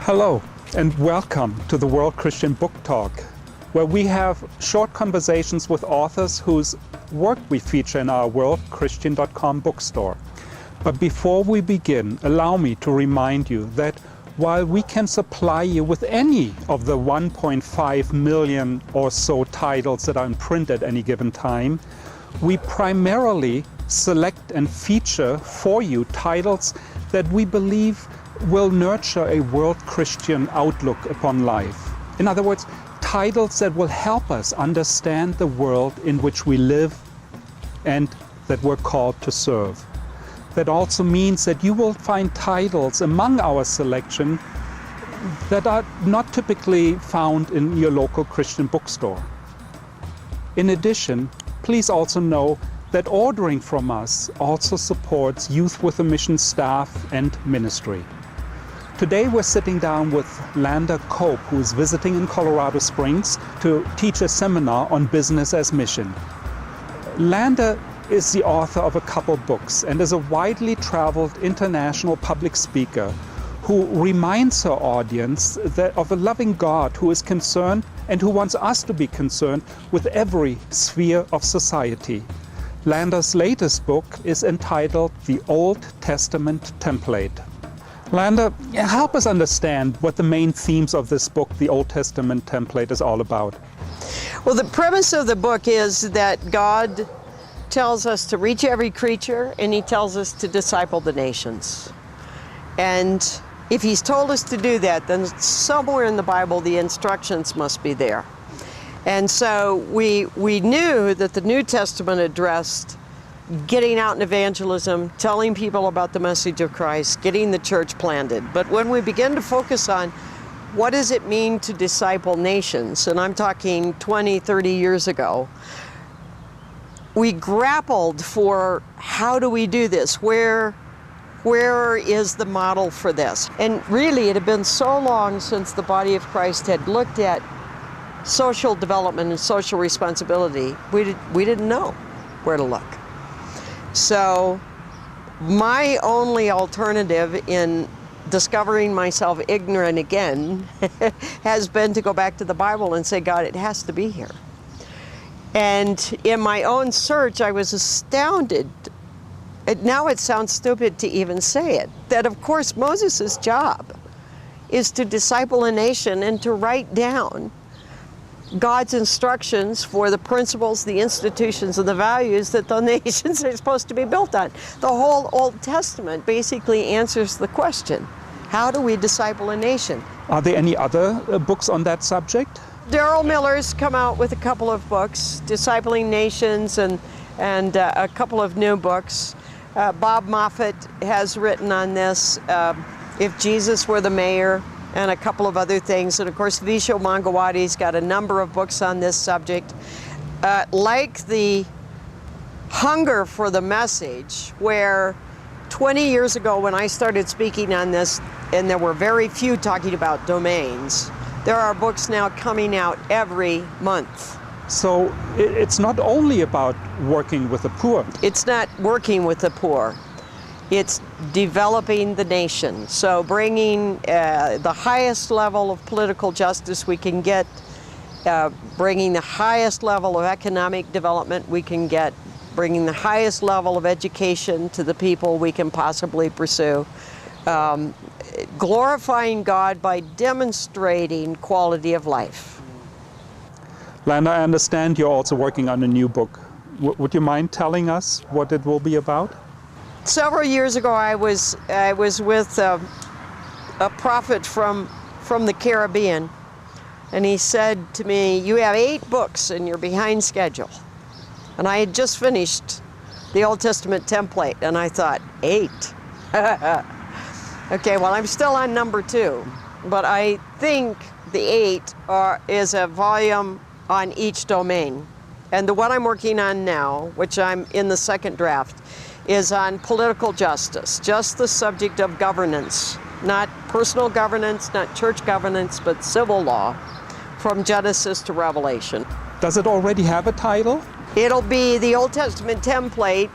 Hello and welcome to the World Christian Book Talk, where we have short conversations with authors whose work we feature in our worldchristian.com bookstore. But before we begin, allow me to remind you that while we can supply you with any of the 1.5 million or so titles that are in print at any given time, we primarily select and feature for you titles that we believe will nurture a world Christian outlook upon life. In other words, titles that will help us understand the world in which we live and that we're called to serve. That also means that you will find titles among our selection that are not typically found in your local Christian bookstore. In addition, please also know that ordering from us also supports Youth with a Mission staff and ministry. Today we're sitting down with Landa, who is visiting in Colorado Springs to teach a seminar on business as mission. Landa is the author of a couple books and is a widely traveled international public speaker who reminds her audience that of a loving God who is concerned and who wants us to be concerned with every sphere of society. Landa's latest book is entitled The Old Testament Template. Landa, help us understand what the main themes of this book, The Old Testament Template, is all about. Well, the premise of the book is that God tells us to reach every creature, and He tells us to disciple the nations. And if He's told us to do that, then somewhere in the Bible the instructions must be there. And so we knew that the New Testament addressed getting out in evangelism, telling people about the message of Christ, getting the church planted. But when we begin to focus on what does it mean to disciple nations, and I'm talking 20, 30 years ago, we grappled for how do we do this? Where is the model for this? And really, it had been so long since the body of Christ had looked at social development and social responsibility, we didn't know where to look. So my only alternative in discovering myself ignorant again has been to go back to the Bible and say, God, it has to be here. And in my own search, I was astounded. Now it sounds stupid to even say it, that of course Moses' job is to disciple a nation and to write down God's instructions for the principles, the institutions, and the values that the nations are supposed to be built on. The whole Old Testament basically answers the question, how do we disciple a nation? Are there any other books on that subject? Darrell Miller's come out with a couple of books, Discipling Nations and a couple of new books. Bob Moffat has written on this, If Jesus Were the Mayor, and a couple of other things. And of course, Visho Mangawati's got a number of books on this subject. Like the hunger for the message, where 20 years ago when I started speaking on this, and there were very few talking about domains, there are books now coming out every month. So it's not only about working with the poor. It's not working with the poor. It's developing the nation. So bringing the highest level of political justice we can get, bringing the highest level of economic development we can get, bringing the highest level of education to the people we can possibly pursue, glorifying God by demonstrating quality of life. Landa, I understand you're also working on a new book. Would you mind telling us what it will be about? Several years ago, I was with a prophet from the Caribbean, and he said to me, "You have 8 books and you're behind schedule." And I had just finished the Old Testament template, and I thought, 8? Okay, well, I'm still on number 2, but I think the 8 is a volume on each domain. And the one I'm working on now, which I'm in the second draft, is on political justice, just the subject of governance, not personal governance, not church governance, but civil law, from Genesis to Revelation. Does it already have a title? It'll be the Old Testament template,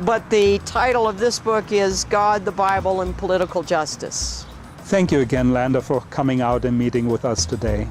but the title of this book is God, the Bible, and Political Justice. Thank you again, Landa, for coming out and meeting with us today.